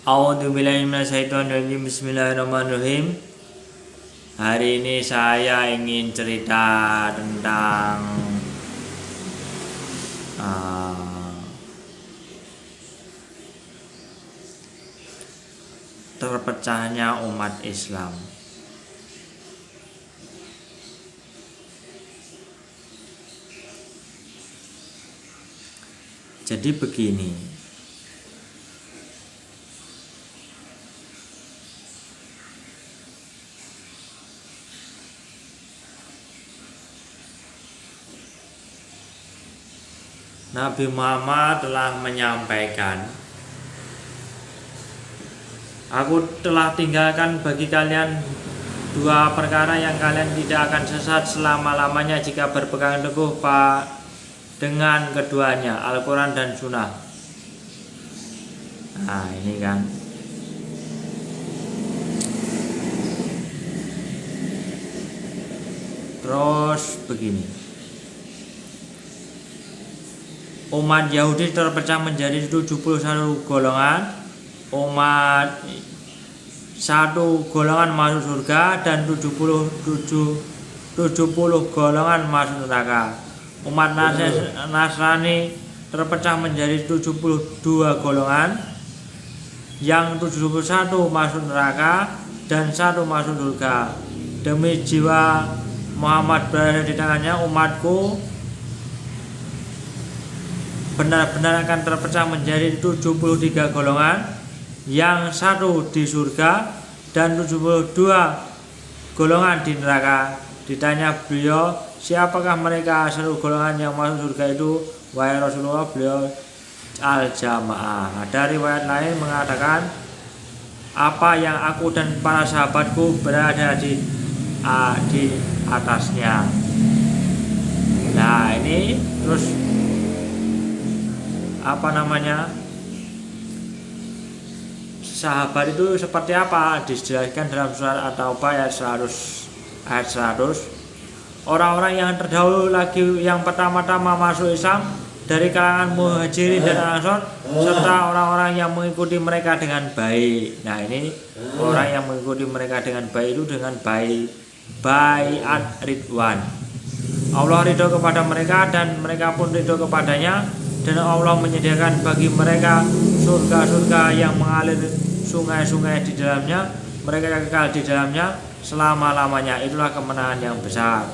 A'udzubillahi minasyaitonirrajim. Bismillahirrahmanirrahim. Hari ini saya ingin cerita tentang terpecahnya umat Islam. Jadi begini, Nabi Muhammad telah menyampaikan, "Aku telah tinggalkan bagi kalian dua perkara yang kalian tidak akan sesat selama-lamanya jika berpegang teguh dengan keduanya, Al-Quran dan Sunnah." Nah ini kan, terus begini, umat Yahudi terpecah menjadi 71 golongan. Umat satu golongan masuk surga dan 70 golongan masuk neraka. Umat Nasrani terpecah menjadi 72 golongan, yang 71 masuk neraka dan 1 masuk surga. Demi jiwa Muhammad berada di tangannya, umatku benar-benar akan terpecah menjadi 73 golongan, yang 1 di surga dan 72 golongan di neraka. Ditanya beliau, siapakah mereka 1 golongan yang masuk surga itu? Wahai Rasulullah, beliau al-jamaah. Ada riwayat lain mengatakan, apa yang aku dan para sahabatku berada di atasnya. Nah ini terus sahabat itu seperti apa, dijelaskan dalam surat At-Taubah ayat 100. Orang-orang yang terdahulu lagi yang pertama-tama masuk Islam dari kalangan Muhajirin dan Ansor, serta orang-orang yang mengikuti mereka dengan baik. Nah ini orang yang mengikuti mereka dengan baik itu dengan baiat ridwan. Allah ridho kepada mereka dan mereka pun ridho kepadanya, dan Allah menyediakan bagi mereka surga-surga yang mengalir sungai-sungai di dalamnya. Mereka kekal di dalamnya selama-lamanya. Itulah kemenangan yang besar.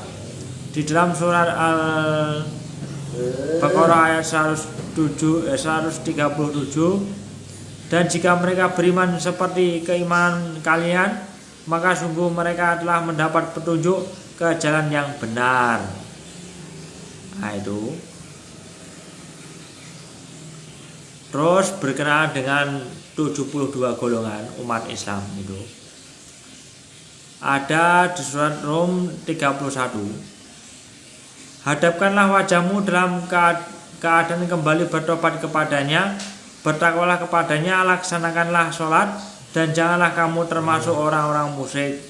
Di dalam surat Al-Baqarah ayat 137, dan jika mereka beriman seperti keimanan kalian, maka sungguh mereka telah mendapat petunjuk ke jalan yang benar. Nah itu. Terus berkenaan dengan 72 golongan umat Islam itu, ada di surat Rum 31. Hadapkanlah wajahmu dalam keadaan kembali bertobat kepadanya, bertakwalah kepadanya, laksanakanlah sholat, dan janganlah kamu termasuk orang-orang musyrik.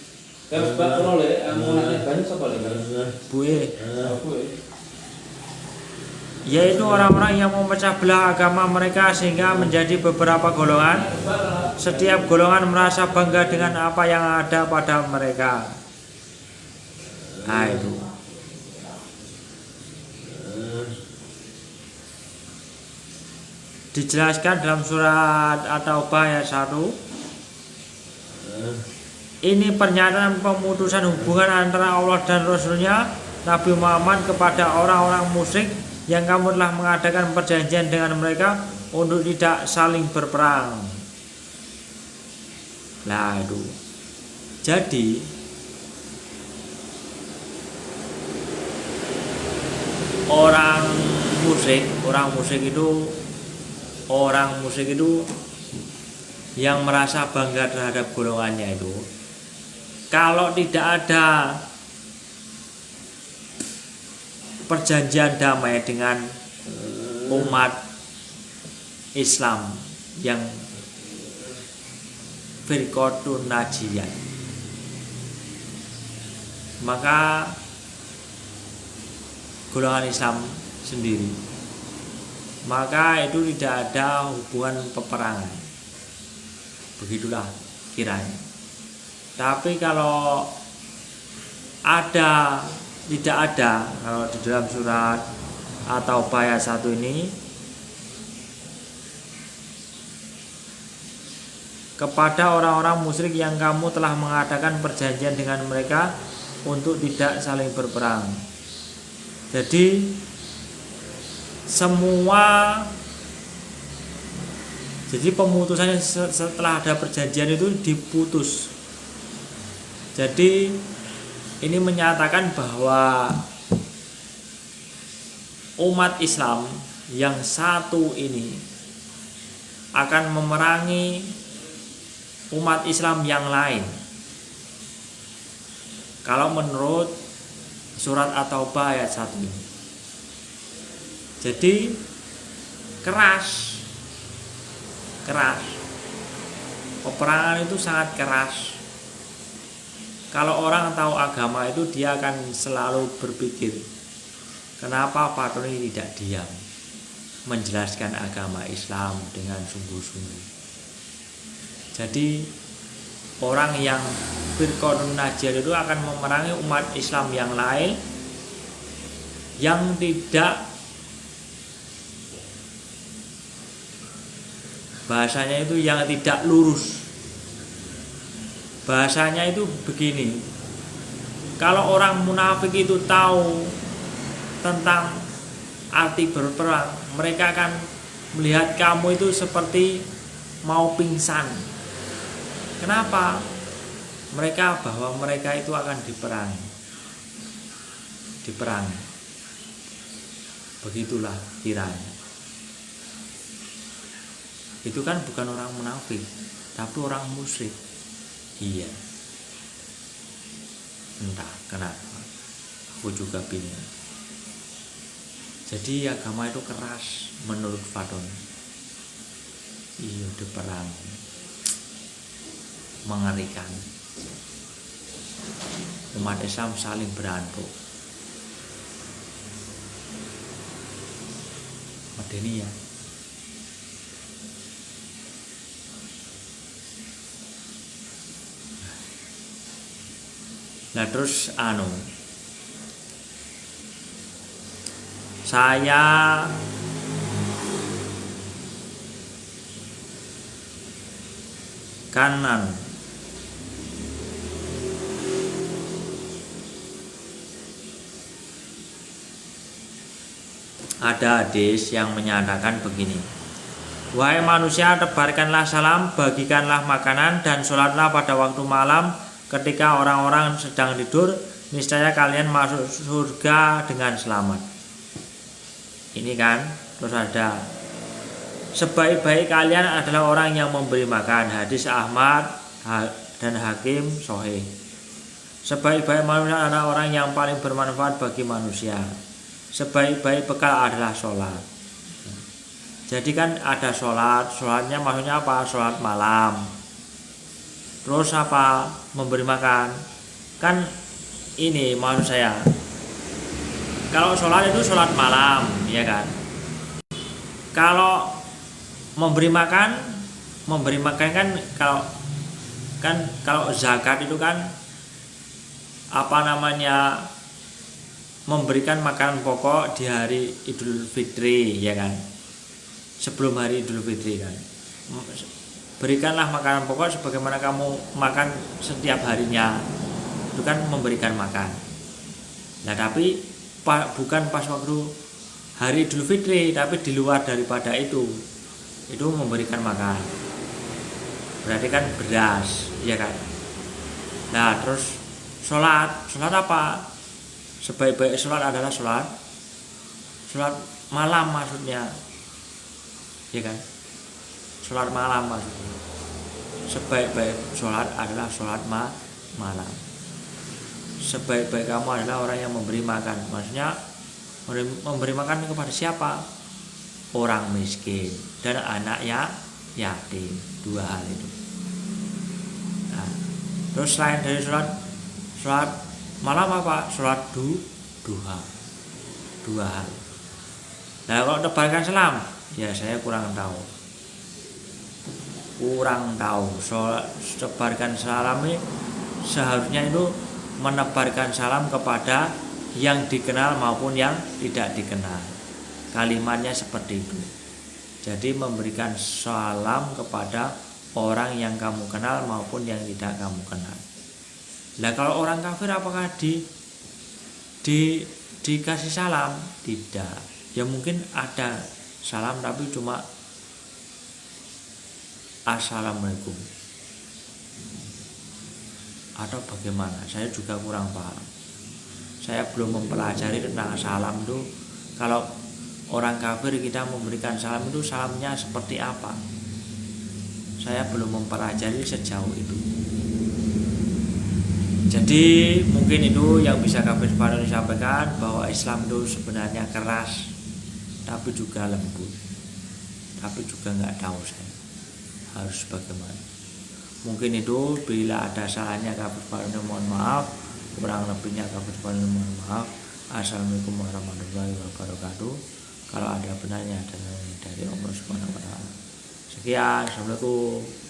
Yaitu orang-orang yang memecah belah agama mereka sehingga menjadi beberapa golongan. Setiap golongan merasa bangga dengan apa yang ada pada mereka. Nah itu. Dijelaskan dalam surat At-Taubah ayat 1. Ini pernyataan pemutusan hubungan antara Allah dan Rasulnya Nabi Muhammad kepada orang-orang musyrik yang kamu telah mengadakan perjanjian dengan mereka untuk tidak saling berperang. Nah itu. Jadi orang musyrik itu yang merasa bangga terhadap golongannya itu, kalau tidak ada perjanjian damai dengan umat Islam yang firqatun najiyah, maka golongan Islam sendiri, maka itu tidak ada hubungan peperangan. Begitulah kiranya. Tapi kalau ada, tidak ada, kalau di dalam surat At-Taubah ayat 1 ini, kepada orang-orang musyrik yang kamu telah mengadakan perjanjian dengan mereka untuk tidak saling berperang. Jadi pemutusannya setelah ada perjanjian itu diputus. Jadi ini menyatakan bahwa umat Islam yang satu ini akan memerangi umat Islam yang lain. Kalau menurut surat At-Taubah ayat 1 ini. Jadi keras. Peperangan itu sangat keras. Kalau orang tahu agama itu, dia akan selalu berpikir, kenapa Pak Tony tidak diam menjelaskan agama Islam dengan sungguh-sungguh. Jadi orang yang Firqatun Najiyah itu akan memerangi umat Islam yang lain yang tidak, bahasanya itu yang tidak lurus. Bahasanya itu begini, kalau orang munafik itu tahu tentang arti berperang, mereka akan melihat kamu itu seperti mau pingsan. Kenapa? Bahwa mereka itu akan diperangi. Begitulah kiranya. Itu kan bukan orang munafik, tapi orang musyrik. Iya. Entah kenapa, aku juga bingung. Jadi agama itu keras menurut Fadon. Iya, diperang. Mengerikan. Umat Islam saling berantuk. Medeni ya. Nah terus saya kanan ada hadis yang menyatakan begini, wahai manusia, tebarkanlah salam, bagikanlah makanan, dan sholatlah pada waktu malam ketika orang-orang sedang tidur, niscaya kalian masuk surga dengan selamat. Ini kan, terus ada sebaik-baik kalian adalah orang yang memberi makan, hadis Ahmad dan Hakim Sahih. Sebaik-baik manusia adalah orang yang paling bermanfaat bagi manusia. Sebaik-baik bekal adalah sholat. Jadi kan ada sholatnya maksudnya apa? Sholat malam. Terus apa? Memberi makan. Kan ini maksud saya, kalau sholat itu sholat malam, ya kan? Kalau memberi makan kan kalau zakat itu kan memberikan makanan pokok di hari Idul Fitri, ya kan? Sebelum hari Idul Fitri kan. Berikanlah makanan pokok sebagaimana kamu makan setiap harinya. Itu kan memberikan makan. Nah, tapi bukan pas waktu hari Idul Fitri, tapi di luar daripada itu memberikan makan. Berarti kan beras, ya kan? Nah, terus sholat apa? Sebaik-baik sholat adalah sholat malam maksudnya, ya kan? Sholat malam maksudnya. Sebaik-baik sholat adalah sholat malam. Sebaik-baik kamu adalah orang yang memberi makan. Maksudnya memberi makan kepada siapa? Orang miskin dan anak yatim. Dua hal itu. Nah, terus selain dari sholat malam apa? Sholat duha. Dua hal. Nah, kalau tebarkan salam, ya saya kurang tahu. kurang tahu. Sebarkan salam ini seharusnya itu menebarkan salam kepada yang dikenal maupun yang tidak dikenal. Kalimatnya seperti itu. Jadi memberikan salam kepada orang yang kamu kenal maupun yang tidak kamu kenal. Nah kalau orang kafir apakah dikasih salam? Tidak. Ya mungkin ada salam tapi cuma assalamualaikum atau bagaimana, saya juga kurang paham. Saya belum mempelajari tentang salam itu. Kalau orang kafir kita memberikan salam itu salamnya seperti apa, saya belum mempelajari sejauh itu. Jadi mungkin itu yang bisa kami sampaikan, bahwa Islam itu sebenarnya keras tapi juga lembut, tapi juga nggak tahu saya harus bagaimana. Mungkin itu, bila ada salahnya kami mohon maaf, kurang lebihnya kami mohon maaf. Assalamualaikum warahmatullahi wabarakatuh. Kalau ada benarnya dari Allah Subhanahu wa taala. Sekian, assalamualaikum.